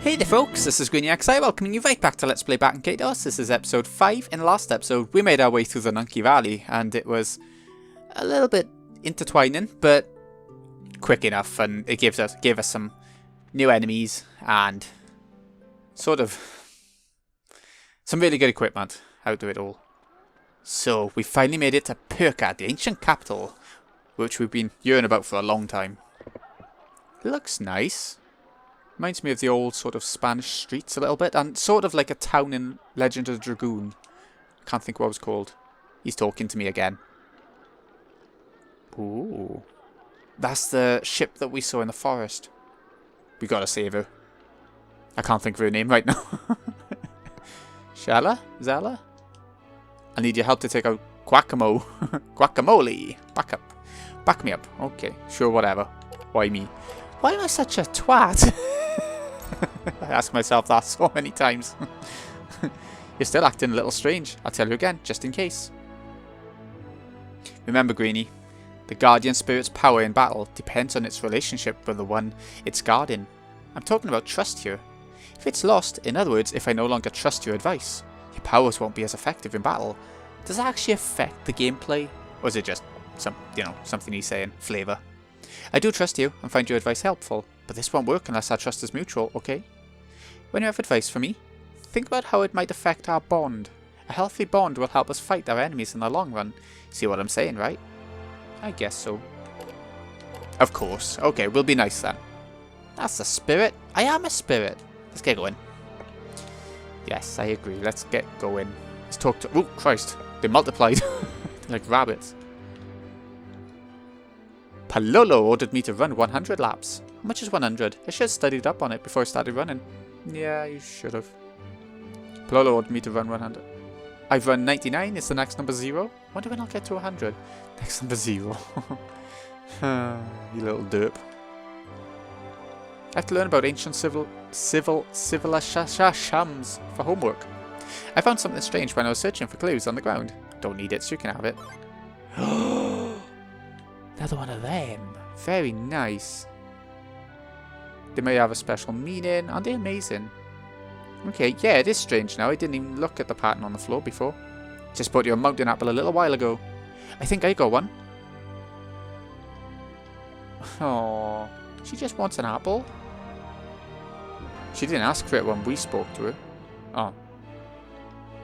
Hey there folks, this is GreenyXI welcoming you right back to Let's Play Baten Kaitos. This is episode 5. In the last episode we made our way through the Nunky Valley and it was a little bit intertwining but quick enough, and it gave us some new enemies and sort of some really good equipment out of it all. So we finally made it to Pherkad, the ancient capital, which we've been hearing about for a long time. It looks nice. Reminds me of the old sort of Spanish streets a little bit, and sort of like a town in Legend of the Dragoon. I can't think what it was called. He's talking to me again. Ooh. That's the ship that we saw in the forest. We gotta save her. I can't think of her name right now. Shala? Zala? I need your help to take out Guacamole. Guacamole! Back up. Back me up. Okay, sure, whatever. Why me? Why am I such a twat? I ask myself that so many times. You're still acting a little strange. I'll tell you again, just in case. Remember, Greenie, the guardian spirit's power in battle depends on its relationship with the one it's guarding. I'm talking about trust here. If it's lost, in other words, if I no longer trust your advice, your powers won't be as effective in battle. Does that actually affect the gameplay? Or is it just something he's saying? Flavour. I do trust you and find your advice helpful, but this won't work unless our trust is mutual, okay? When you have advice for me, think about how it might affect our bond. A healthy bond will help us fight our enemies in the long run. See what I'm saying, right? I guess so. Of course. Okay, we'll be nice then. That's a spirit. I am a spirit. Let's get going. Yes, I agree. Let's get going. Let's talk to... Oh, Christ. They multiplied. Like rabbits. Palolo ordered me to run 100 laps. How much is 100? I should have studied up on it before I started running. Yeah, you should have. Palolo ordered me to run 100. I've run 99. Is the next number 0? Wonder when I'll get to 100. Next number 0. You little derp. I have to learn about ancient civilizations for homework. I found something strange when I was searching for clues on the ground. Don't need it, so you can have it. Another one of them. Very nice. They may have a special meaning. Aren't they amazing? Okay, yeah, it is strange now. I didn't even look at the pattern on the floor before. Just bought you a mountain apple a little while ago. I think I got one. Oh, she just wants an apple. She didn't ask for it when we spoke to her. Oh.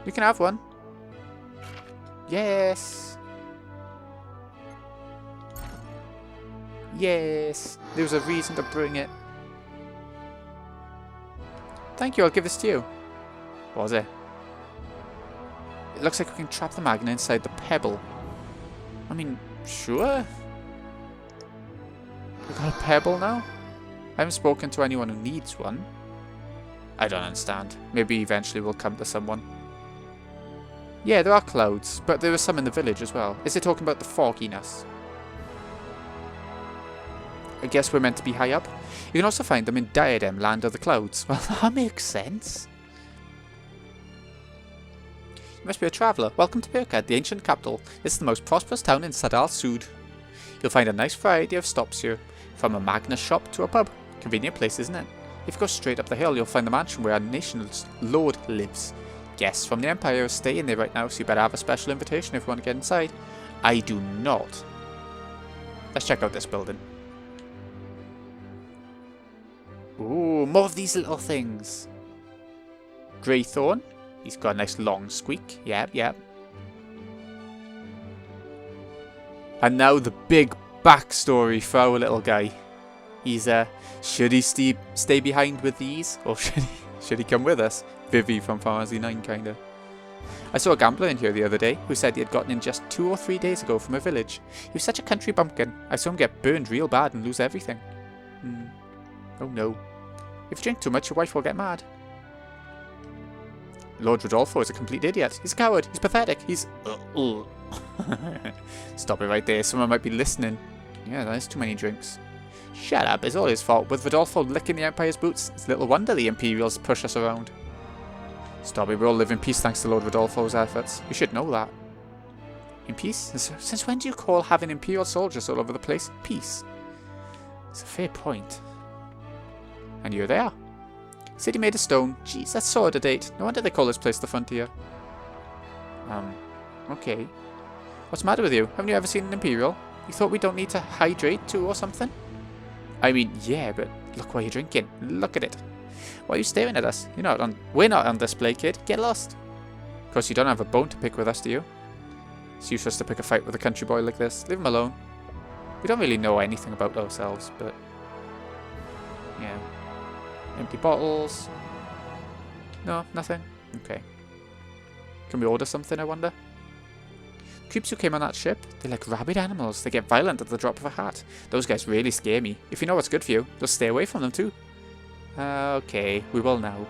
You can have one. Yes. Yes. There was a reason to bring it. Thank you, I'll give this to you. What was it? It looks like we can trap the magnet inside the pebble. I mean, sure. We got a pebble now? I haven't spoken to anyone who needs one. I don't understand. Maybe eventually we'll come to someone. Yeah, there are clouds, but there are some in the village as well. Is it talking about the fogginess? I guess we're meant to be high up. You can also find them in Diadem, Land of the Clouds. Well, that makes sense. You must be a traveller. Welcome to Pherkad, the ancient capital. It's the most prosperous town in Sadal Sud. You'll find a nice variety of stops here, from a magnus shop to a pub. Convenient place, isn't it? If you go straight up the hill, you'll find the mansion where our nation's lord lives. Guests from the Empire are staying there right now, so you better have a special invitation if you want to get inside. I do not. Let's check out this building. Ooh, more of these little things. Greythorn. He's got a nice long squeak. Yep, yep. And now the big backstory for our little guy. He's, should he stay behind with these? Or should he come with us? Vivi from Pharmacy 9, kinda. I saw a gambler in here the other day who said he had gotten in just 2 or 3 days ago from a village. He was such a country bumpkin. I saw him get burned real bad and lose everything. Oh no. If you drink too much, your wife will get mad. Lord Rodolfo is a complete idiot. He's a coward. He's pathetic. He's... Stop it right there. Someone might be listening. Yeah, that's too many drinks. Shut up. It's all his fault. With Rodolfo licking the Empire's boots, it's little wonder the Imperials push us around. Stop it. We all live in peace thanks to Lord Rodolfo's efforts. You should know that. In peace? Since when do you call having Imperial soldiers all over the place peace? It's a fair point. And you're there. City made of stone. Jeez, that's so out of date. No wonder they call this place the Frontier. Okay. What's the matter with you? Haven't you ever seen an Imperial? You thought we don't need to hydrate too or something? I mean, yeah, but look what you're drinking. Look at it. Why are you staring at us? We're not on display, kid. Get lost. Of course, you don't have a bone to pick with us, do you? It's useless to pick a fight with a country boy like this. Leave him alone. We don't really know anything about ourselves, but... yeah. Empty bottles. No, nothing. Okay. Can we order something, I wonder? Creeps who came on that ship, they're like rabid animals. They get violent at the drop of a hat. Those guys really scare me. If you know what's good for you, just stay away from them too. Okay, we will now.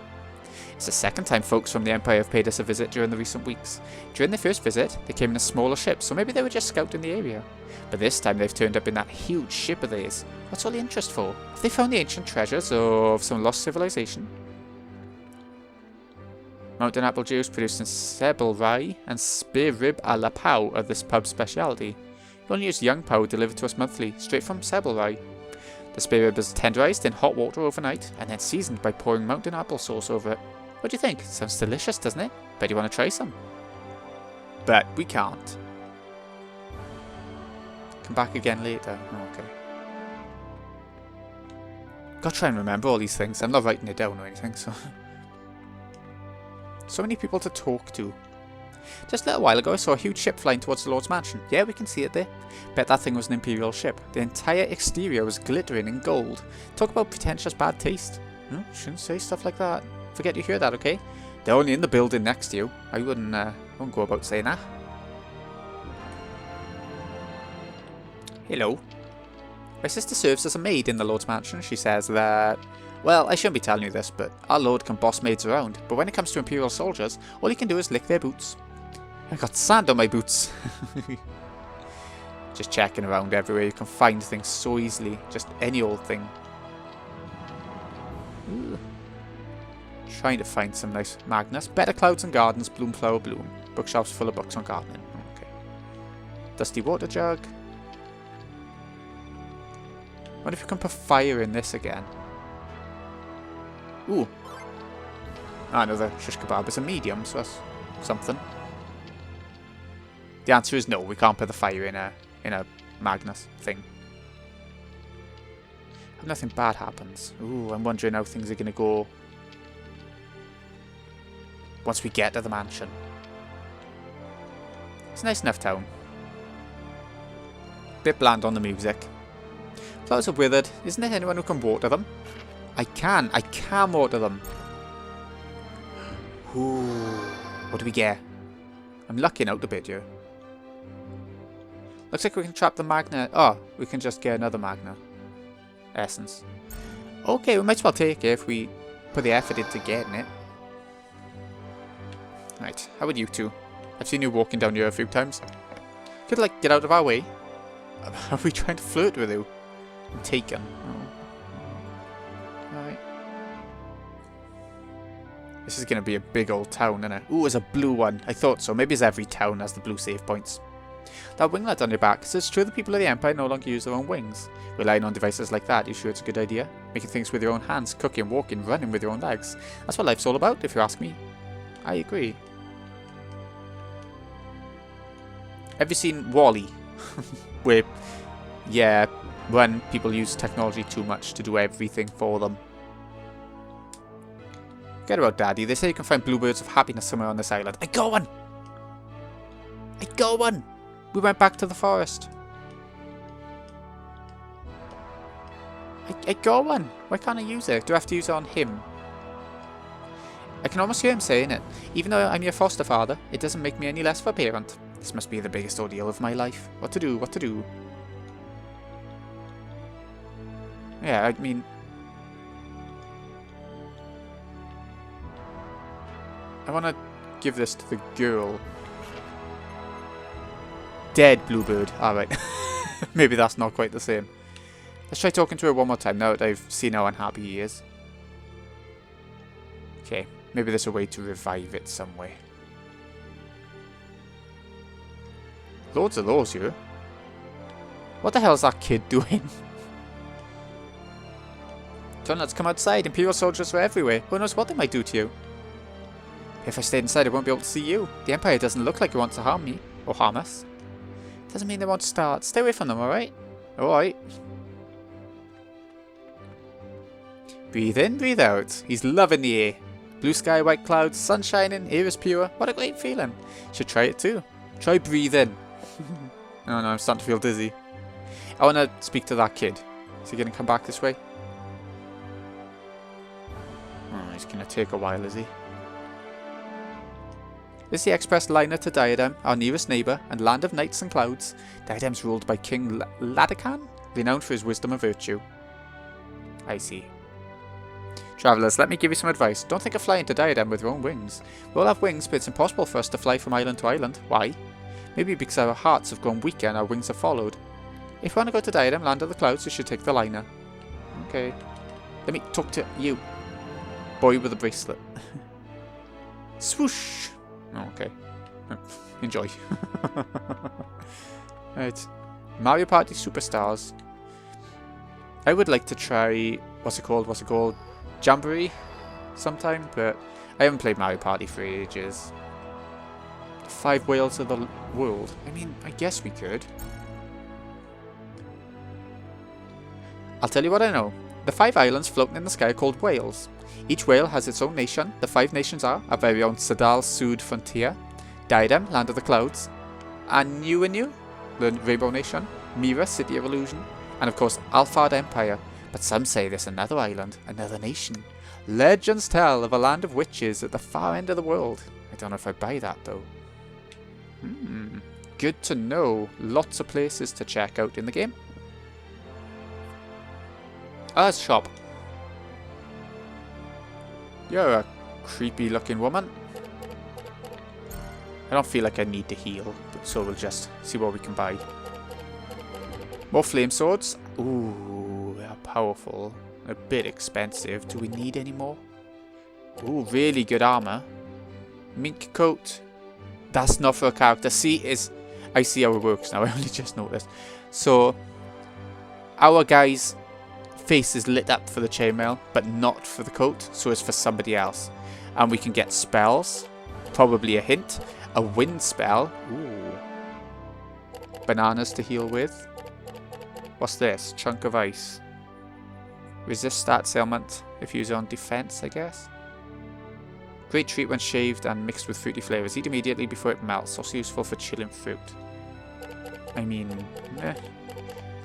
It's the second time folks from the Empire have paid us a visit during the recent weeks. During their first visit, they came in a smaller ship, so maybe they were just scouting the area. But this time they've turned up in that huge ship of theirs. What's all the interest for? Have they found the ancient treasures of some lost civilization? Mountain apple juice produced in Sebel rye and spare rib a la pau are this pub's speciality. We only use young pau delivered to us monthly, straight from Sebel rye. The spare rib is tenderized in hot water overnight and then seasoned by pouring mountain apple sauce over it. What do you think? Sounds delicious, doesn't it? Bet you want to try some. But we can't. Come back again later. Oh, okay. Gotta try and remember all these things. I'm not writing it down or anything, so... So many people to talk to. Just a little while ago I saw a huge ship flying towards the Lord's mansion. Yeah, we can see it there. Bet that thing was an Imperial ship. The entire exterior was glittering in gold. Talk about pretentious bad taste. Shouldn't say stuff like that. Forget you hear that, okay? They're only in the building next to you. I wouldn't go about saying that. Hello. My sister serves as a maid in the Lord's mansion. She says that... Well, I shouldn't be telling you this, but our Lord can boss maids around. But when it comes to Imperial soldiers, all he can do is lick their boots. I got sand on my boots. Just checking around everywhere. You can find things so easily. Just any old thing. Ooh. Trying to find some nice magnus. Better clouds and gardens. Bloom, flower, bloom. Bookshelves full of books on gardening. Okay. Dusty water jug. Wonder if you can put fire in this again. Ooh. Another shish kebab is a medium, so that's something. The answer is no, we can't put the fire in a magnus thing. Hope nothing bad happens. Ooh, I'm wondering how things are gonna go once we get to the mansion. It's a nice enough town. Bit bland on the music. Flowers are withered. Isn't there anyone who can water them? I can water them. Ooh. What do we get? I'm lucking out a bit here. Looks like we can trap the magna. Oh, we can just get another magna. Essence. Okay, we might as well take it if we put the effort into getting it. Right, how about you two? I've seen you walking down here a few times. Could, like, get out of our way. Are we trying to flirt with you? I'm taken. Oh. Alright. This is going to be a big old town, isn't it? Ooh, there's a blue one. I thought so. Maybe it's every town has the blue save points. That winglet on your back says it's true the people of the Empire no longer use their own wings. Relying on devices like that, you sure it's a good idea? Making things with your own hands, cooking, walking, running with your own legs. That's what life's all about, if you ask me. I agree. Have you seen WALL-E? Where, yeah, when people use technology too much to do everything for them. Forget about Daddy. They say you can find bluebirds of happiness somewhere on this island. I got one! I got one! We went back to the forest. I got one! Why can't I use it? Do I have to use it on him? I can almost hear him saying it. Even though I'm your foster father, it doesn't make me any less of a parent. This must be the biggest ordeal of my life. What to do? What to do? Yeah, I mean... I want to give this to the girl. Dead bluebird. Alright. Maybe that's not quite the same. Let's try talking to her one more time now that I've seen how unhappy he is. Okay. Maybe there's a way to revive it some way. Loads of those here. What the hell is that kid doing? Don't let's come outside. Imperial soldiers are everywhere. Who knows what they might do to you? If I stayed inside, I won't be able to see you. The Empire doesn't look like it wants to harm me. Or harm us. Doesn't mean they won't start. Stay away from them, alright? Alright. Breathe in, breathe out. He's loving the air. Blue sky, white clouds, sun shining, air is pure. What a great feeling. Should try it too. Try breathe in. Oh no, I'm starting to feel dizzy. I want to speak to that kid. Is he going to come back this way? Oh, he's going to take a while, is he? This is the express liner to Diadem, our nearest neighbour, and land of nights and clouds. Diadem's ruled by King Ladakan, renowned for his wisdom and virtue. I see. Travellers, let me give you some advice. Don't think of flying to Diadem with your own wings. We all have wings, but it's impossible for us to fly from island to island. Why? Maybe because our hearts have grown weaker and our wings have followed. If you want to go to Diadem, land of the clouds, you should take the liner. Okay. Let me talk to you. Boy with a bracelet. Swoosh! Oh, okay. Enjoy. Right. Mario Party Superstars. I would like to try... What's it called? Jamboree sometime, but I haven't played Mario Party for ages. 5 whales of the world. I mean, I guess we could. I'll tell you what I know. The 5 islands floating in the sky are called whales. Each whale has its own nation. The 5 nations are our very own Sadal Sud Frontier, Diadem, Land of the Clouds, Anu, the Rainbow Nation, Mira, City of Illusion, and of course Alphard Empire. But some say there's another island, another nation. Legends tell of a land of witches at the far end of the world. I don't know if I buy that though. Good to know. Lots of places to check out in the game. Let's shop. You're a creepy looking woman. I don't feel like I need to heal, so we'll just see what we can buy. More flame swords. Ooh, they're powerful. A bit expensive. Do we need any more? Ooh, really good armor. Mink coat. That's not for a character. I see how it works now. I only just noticed. So, our guy's face is lit up for the chainmail, but not for the coat. So it's for somebody else. And we can get spells. Probably a hint. A wind spell. Ooh. Bananas to heal with. What's this? Chunk of ice. Resist stats ailment if used on defense, I guess. Great treat when shaved and mixed with fruity flavors. Eat immediately before it melts. Also useful for chilling fruit. I mean,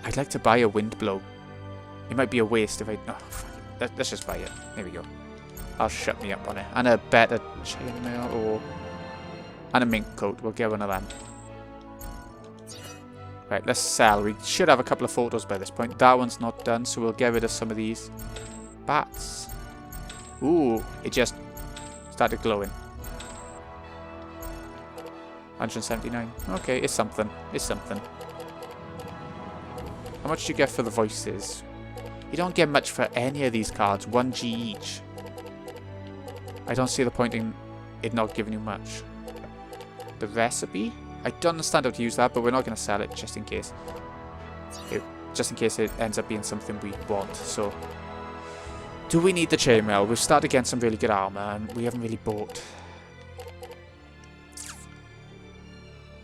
I'd like to buy a wind blow. It might be a waste if I... Oh, let's just buy it. There we go. I'll shut me up on it. And a better chainmail or... And a mink coat. We'll get one of them. Right, let's sell. We should have a couple of photos by this point. That one's not done, so we'll get rid of some of these. Bats. Ooh, it just started glowing. 179. Okay, it's something. It's something. How much do you get for the voices? You don't get much for any of these cards. 1G each. I don't see the point in it not giving you much. The recipe? I don't understand how to use that, but we're not going to sell it just in case. Just in case it ends up being something we want. So, do we need the chainmail? We've started getting some really good armor, and we haven't really bought.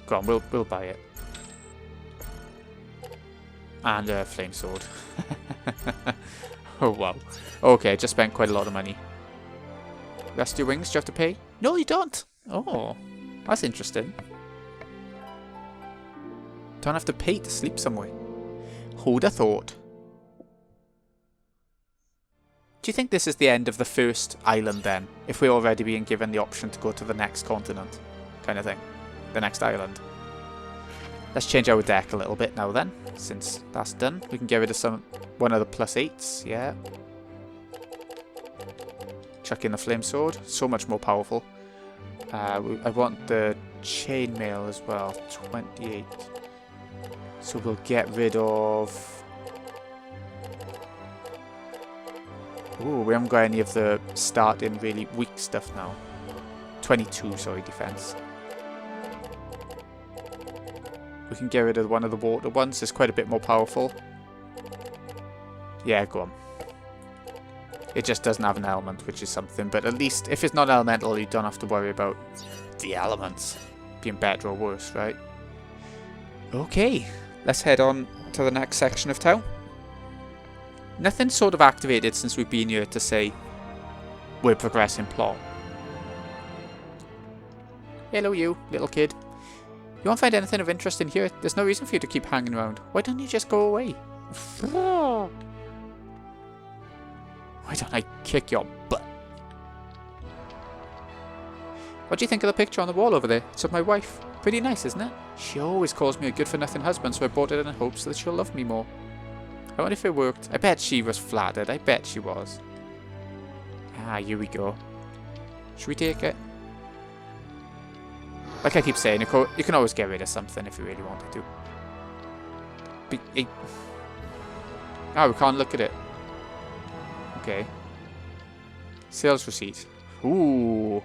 Go on, we'll buy it. And a flame sword. Oh wow. Okay, just spent quite a lot of money. Rest your wings, do you have to pay? No, you don't. Oh, that's interesting. Don't have to pay to sleep somewhere. Who'd have thought? Do you think this is the end of the first island then? If we're already being given the option to go to the next continent? Kind of thing. The next island. Let's change our deck a little bit now then. Since that's done. We can get rid of one of the +8s. Yeah. Chuck in the flame sword. So much more powerful. I want the chainmail as well. 28. So we'll get rid of... Ooh, we haven't got any of the starting really weak stuff now. 22, sorry, defense. We can get rid of one of the water ones. It's quite a bit more powerful. Yeah, go on. It just doesn't have an element, which is something. But at least if it's not elemental, you don't have to worry about the elements being better or worse, right? Okay, let's head on to the next section of town. Nothing's sort of activated since we've been here to say we're progressing plot. Hello you, little kid. You won't find anything of interest in here. There's no reason for you to keep hanging around. Why don't you just go away? Why don't I kick your butt? What do you think of the picture on the wall over there? It's of my wife. Pretty nice, isn't it? She always calls me a good-for-nothing husband, so I bought it in hopes that she'll love me more. I wonder if it worked. I bet she was flattered. I bet she was. Ah, here we go. Should we take it? Like I keep saying, you can always get rid of something if you really wanted to. Oh, we can't look at it. Okay. Sales receipt. Ooh.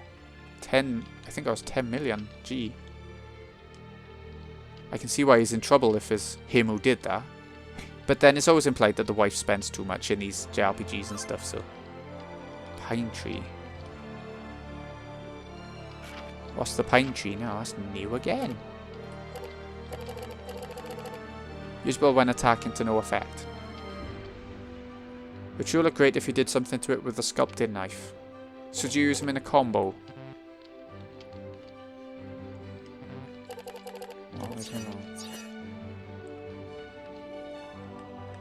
10. I think that was 10 million. Gee. I can see why he's in trouble if it's him who did that. But then it's always implied that the wife spends too much in these JRPGs and stuff, so. Pine tree. What's the pine tree now? That's new again. Usable when attacking to no effect. It sure look great if you did something to it with a sculpted knife. Should you use them in a combo?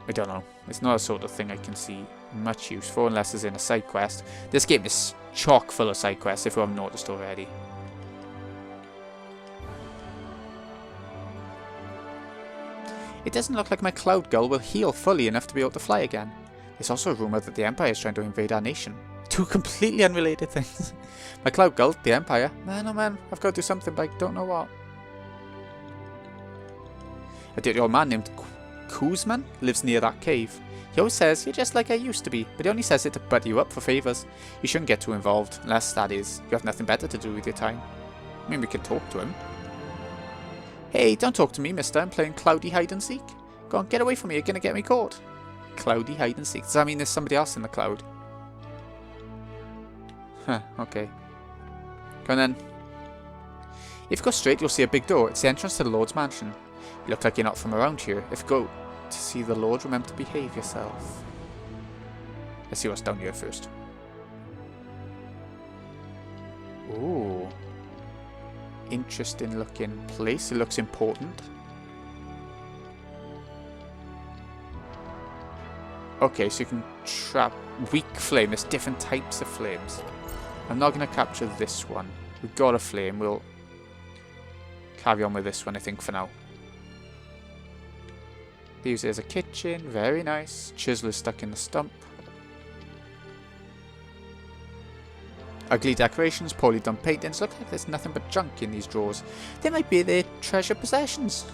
I don't know. It's not a sort of thing I can see much use for unless it's in a side quest. This game is chock full of side quests if you haven't noticed already. It doesn't look like my cloud girl will heal fully enough to be able to fly again. There's also a rumour that the Empire is trying to invade our nation. Two completely unrelated things. My cloud girl, the Empire. Man, oh man, I've got to do something, but I don't know what. A dirty old man named Kuzman lives near that cave. He always says, you're just like I used to be, but he only says it to butt you up for favours. You shouldn't get too involved, unless, that is, you have nothing better to do with your time. I mean, we could talk to him. Hey, don't talk to me, mister. I'm playing cloudy hide-and-seek. Go on, get away from me. You're going to get me caught. Cloudy hide-and-seek. Does that mean there's somebody else in the cloud? Huh, okay. Go on then. If you go straight, you'll see a big door. It's the entrance to the Lord's mansion. You look like you're not from around here. If you go to see the Lord, remember to behave yourself. Let's see what's down here first. Ooh. Interesting looking place. It looks important. Okay, so you can trap weak flame. There's different types of flames. I'm not going to capture this one. We've got a flame. We'll carry on with this one, I think, for now. Use it as a kitchen. Very nice. Chisel is stuck in the stump. Ugly decorations, poorly done paintings. Look like there's nothing but junk in these drawers. They might be their treasure possessions.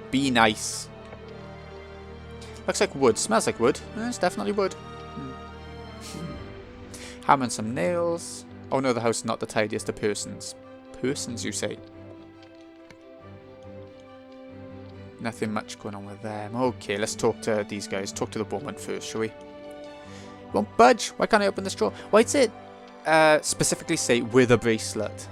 Be nice. Looks like wood. Smells like wood. It's definitely wood. Hammer and some nails. Oh no, the house is not the tidiest of persons. Persons, you say? Nothing much going on with them. Okay, let's talk to these guys. Talk to the woman first, shall we? Won't budge. Why can't I open this drawer? Why does it specifically say with a bracelet?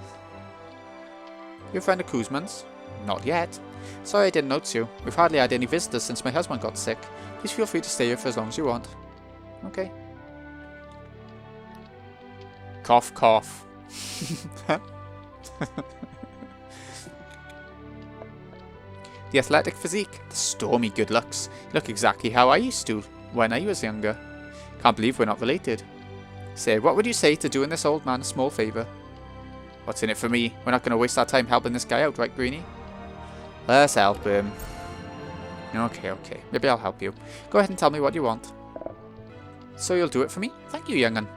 You're a friend of Kuzman's? Not yet. Sorry I didn't notice you. We've hardly had any visitors since my husband got sick. Please feel free to stay here for as long as you want. Okay. Cough, cough. The athletic physique, the stormy good looks. You look exactly how I used to when I was younger. Can't believe we're not related. Say, what would you say to doing this old man a small favour? What's in it for me? We're not going to waste our time helping this guy out, right, Greenie? Let's help him. Okay, okay. Maybe I'll help you. Go ahead and tell me what you want. So you'll do it for me? Thank you, young'un.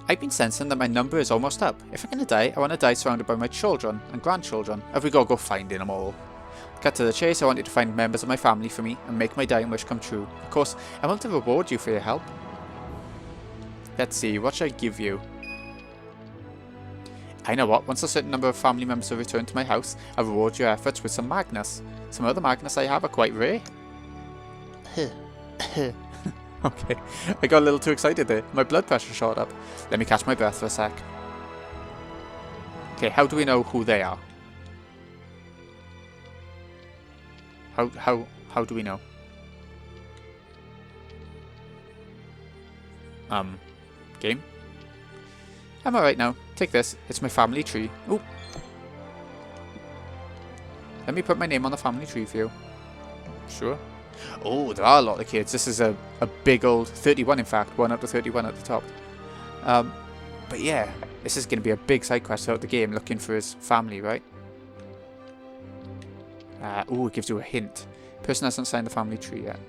I've been sensing that my number is almost up. If I'm going to die, I want to die surrounded by my children and grandchildren. Have we got to go finding them all? Cut to the chase, I want you to find members of my family for me and make my dying wish come true. Of course, I want to reward you for your help. Let's see, what should I give you? I know what, once a certain number of family members have returned to my house, I'll reward your efforts with some magnus. Some other magnus I have are quite rare. Okay, I got a little too excited there. My blood pressure shot up. Let me catch my breath for a sec. Okay, how do we know who they are? How do we know? Game? I'm alright now. Take this. It's my family tree. Ooh. Let me put my name on the family tree for you. Sure. Oh, there are a lot of kids. This is a big old 31, in fact. 1 up to 31 at the top. But yeah, this is going to be a big side quest throughout the game, looking for his family, right? Oh, it gives you a hint. Person hasn't signed the family tree yet.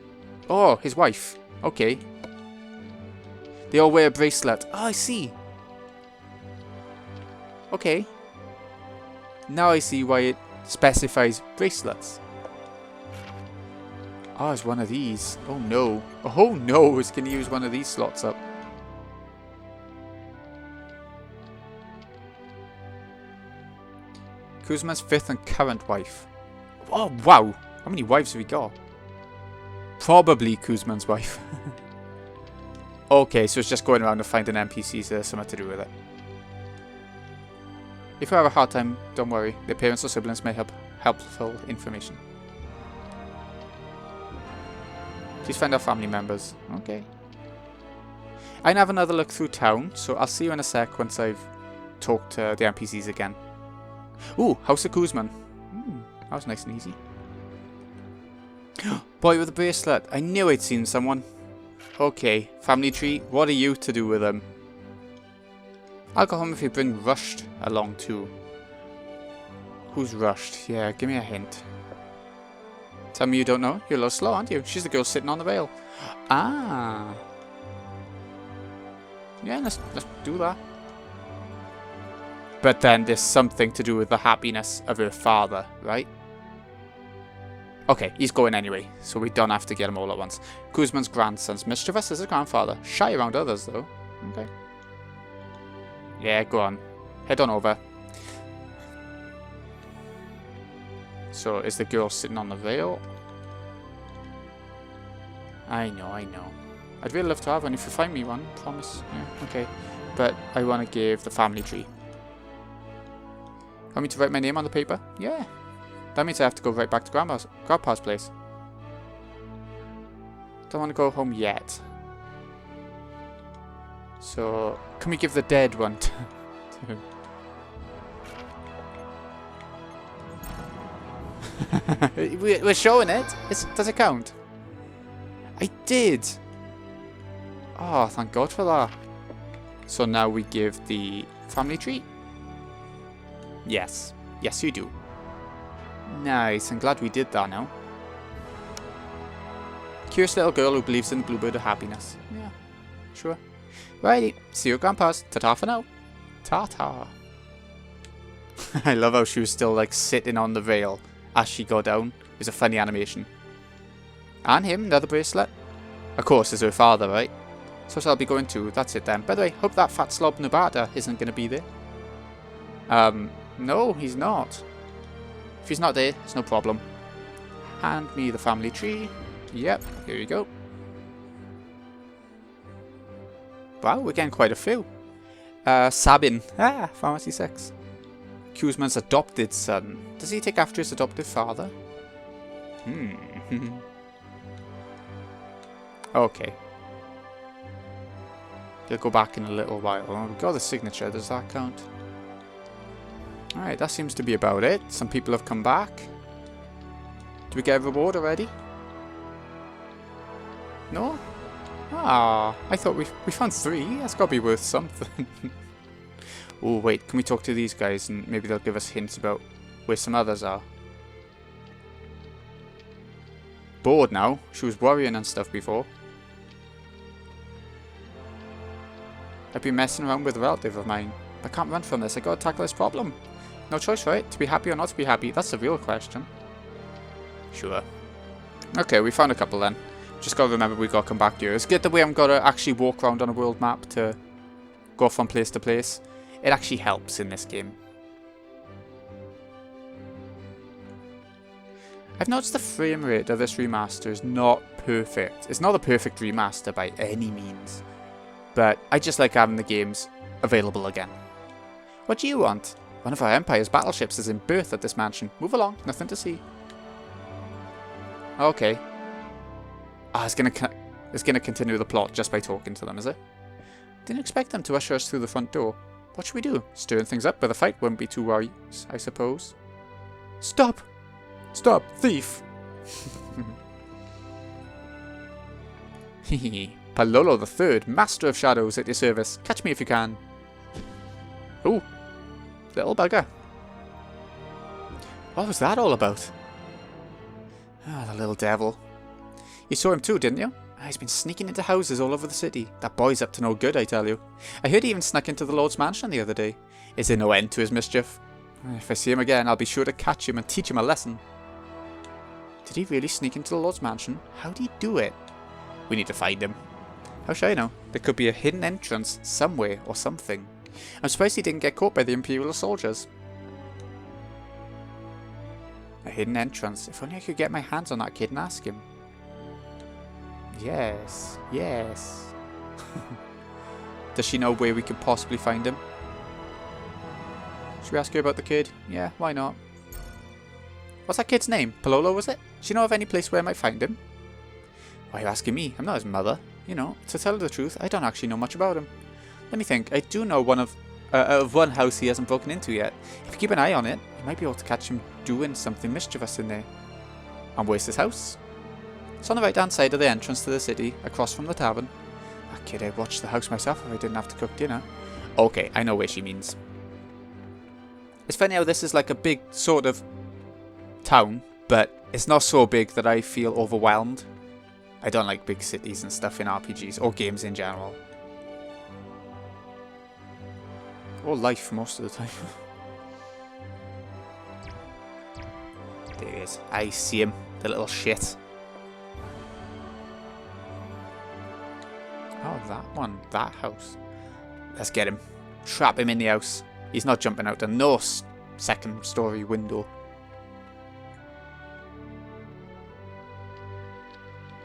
Oh, his wife. Okay. They all wear a bracelet. Oh, I see. Okay. Now I see why it specifies bracelets. Oh, it's one of these. Oh no. Oh no, it's going to use one of these slots up. Kuzman's 5th and current wife. Oh, wow. How many wives have we got? Probably Kuzman's wife. Okay, so it's just going around and finding NPCs that have something to do with it. If you have a hard time, don't worry. Their parents or siblings may have helpful information. Please find our family members. Okay. I can have another look through town, so I'll see you in a sec once I've talked to the NPCs again. Ooh, House of Kuzman. That was nice and easy. Boy with a bracelet. I knew I'd seen someone. Okay, family tree, what are you to do with them? I'll go home if you bring Rushed along too. Who's Rushed? Yeah, give me a hint. Tell me you don't know? You're a little slow, aren't you? She's the girl sitting on the rail. Ah. Yeah, let's do that. But then there's something to do with the happiness of her father, right? Okay, he's going anyway, so we don't have to get him all at once. Kuzman's grandson's mischievous as his grandfather. Shy around others, though. Okay. Yeah, go on. Head on over. So, is the girl sitting on the rail? I know. I'd really love to have one if you find me one, promise. Yeah, okay. But I want to give the family tree. Want me to write my name on the paper? Yeah. That means I have to go right back to Grandpa's place. Don't want to go home yet. So, can we give the dead one to him? We're showing it. Does it count? I did. Oh, thank God for that. So now we give the family tree. Yes. Yes, you do. Nice. I'm glad we did that now. Curious little girl who believes in the bluebird of happiness. Yeah, sure. Righty. See you at Grandpa's. Ta-ta for now. Ta-ta. I love how she was still like sitting on the rail as she got down. It was a funny animation. And him, another bracelet. Of course, is her father, right? So I'll be going too. That's it then. By the way, hope that fat slob Nubata isn't going to be there. No, he's not. If he's not there, it's no problem. Hand me the family tree. Yep, here you go. Wow, we're getting quite a few. Sabin. Ah, Pharmacy 6. Kuzman's adopted son. Does he take after his adopted father? Okay. He'll go back in a little while. Oh, we've got the signature. Does that count? Alright, that seems to be about it. Some people have come back. Do we get a reward already? No? Ah, I thought we found 3. That's got to be worth something. Oh, wait. Can we talk to these guys and maybe they'll give us hints about where some others are? Bored now. She was worrying and stuff before. I've been messing around with a relative of mine. I can't run from this. I gotta tackle this problem. No choice, right? To be happy or not to be happy? That's the real question. Sure. Okay, we found a couple then. Just gotta remember we gotta come back here. It's good that we haven't gotta actually walk around on a world map to go from place to place. It actually helps in this game. I've noticed the frame rate of this remaster is not perfect. It's not a perfect remaster by any means, but I just like having the games available again. What do you want? One of our Empire's battleships is in berth at this mansion. Move along, nothing to see. Okay. Ah, it's gonna continue the plot just by talking to them, is it? Didn't expect them to usher us through the front door. What should we do? Stirring things up, but the fight wouldn't be too wise, I suppose. Stop! Stop, thief! Hehe. Palolo the Third, Master of Shadows, at your service. Catch me if you can. Ooh, little bugger. What was that all about? Ah, the little devil. You saw him too, didn't you? He's been sneaking into houses all over the city. That boy's up to no good, I tell you. I heard he even snuck into the Lord's mansion the other day. Is there no end to his mischief? If I see him again, I'll be sure to catch him and teach him a lesson. Did he really sneak into the Lord's mansion? How did he do it? We need to find him. How should I know? There could be a hidden entrance somewhere or something. I'm surprised he didn't get caught by the Imperial soldiers. A hidden entrance. If only I could get my hands on that kid and ask him. Yes, yes. Does she know where we could possibly find him? Should we ask her about the kid? Yeah, why not? What's that kid's name? Palolo, was it? Does she know of any place where I might find him? Why are you asking me? I'm not his mother. You know, to tell the truth, I don't actually know much about him. Let me think. I do know of one house he hasn't broken into yet. If you keep an eye on it, you might be able to catch him doing something mischievous in there. And where's his house? It's on the right hand side of the entrance to the city, across from the tavern. Ah, kid, I'd watch the house myself if I didn't have to cook dinner. Okay, I know where she means. It's funny how this is like a big sort of town, but it's not so big that I feel overwhelmed. I don't like big cities and stuff in RPGs, or games in general. Or life most of the time. There he is. I see him, the little shit. Oh, that one. That house. Let's get him. Trap him in the house. He's not jumping out no second story window.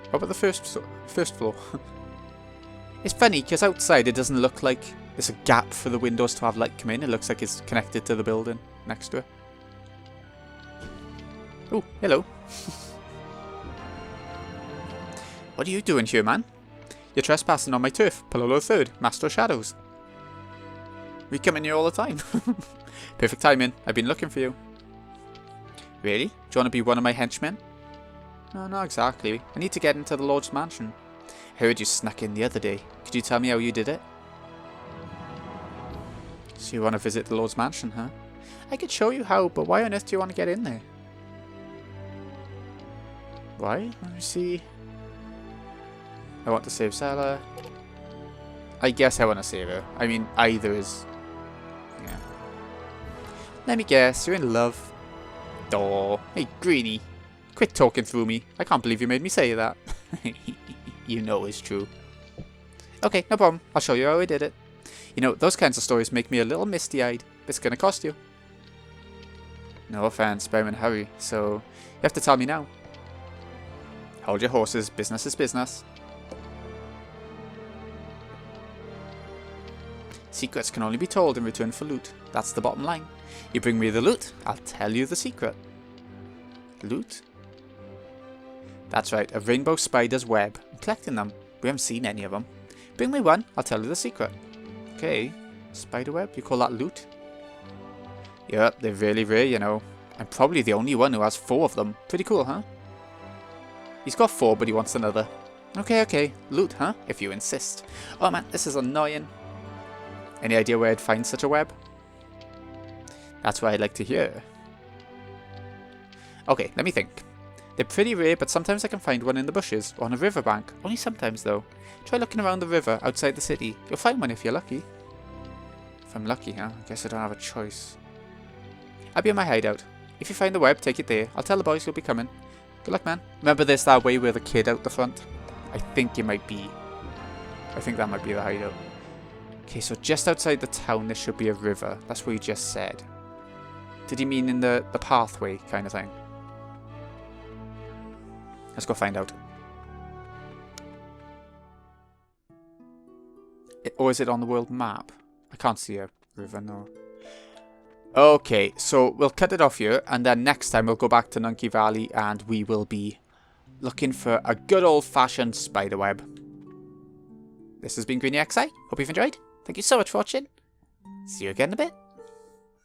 What about the first floor? It's funny because outside it doesn't look like there's a gap for the windows to have light come in. It looks like it's connected to the building next to it. Oh, hello. What are you doing here, man? You're trespassing on my turf, Palolo III, Master of Shadows. We come in here all the time. Perfect timing. I've been looking for you. Really? Do you want to be one of my henchmen? No, not exactly. I need to get into the Lord's mansion. I heard you snuck in the other day. Could you tell me how you did it? So you want to visit the Lord's mansion, huh? I could show you how, but why on earth do you want to get in there? Why? Let me see. I want to save Salah. I guess I want to save her. I mean, either is... Yeah. Let me guess, you're in love. Oh, hey, Greenie. Quit talking through me. I can't believe you made me say that. You know it's true. Okay, no problem. I'll show you how I did it. You know, those kinds of stories make me a little misty-eyed. It's gonna cost you. No offense, but I'm in a hurry, so you have to tell me now. Hold your horses. Business is business. Secrets can only be told in return for loot. That's the bottom line. You bring me the loot, I'll tell you the secret. Loot? That's right, a rainbow spider's web. I'm collecting them. We haven't seen any of them. Bring me one, I'll tell you the secret. Okay, spider web, you call that loot? Yeah, they're really rare, you know. I'm probably the only one who has 4 of them. Pretty cool, huh? He's got 4, but he wants another. Okay, loot, huh? If you insist. Oh man, this is annoying. Any idea where I'd find such a web? That's what I'd like to hear. Okay, let me think. They're pretty rare, but sometimes I can find one in the bushes or on a riverbank. Only sometimes, though. Try looking around the river outside the city. You'll find one if you're lucky. If I'm lucky, huh? I guess I don't have a choice. I'll be in my hideout. If you find the web, take it there. I'll tell the boys you'll be coming. Good luck, man. Remember there's that way with a kid out the front? I think that might be the hideout. Okay, so just outside the town there should be a river. That's what you just said. Did he mean in the pathway kind of thing? Let's go find out. Or is it on the world map? I can't see a river, no. Okay, so we'll cut it off here, and then next time we'll go back to Nunki Valley, and we will be looking for a good old-fashioned spiderweb. This has been Greeny XI. Hope you've enjoyed. Thank you so much for watching. See you again in a bit.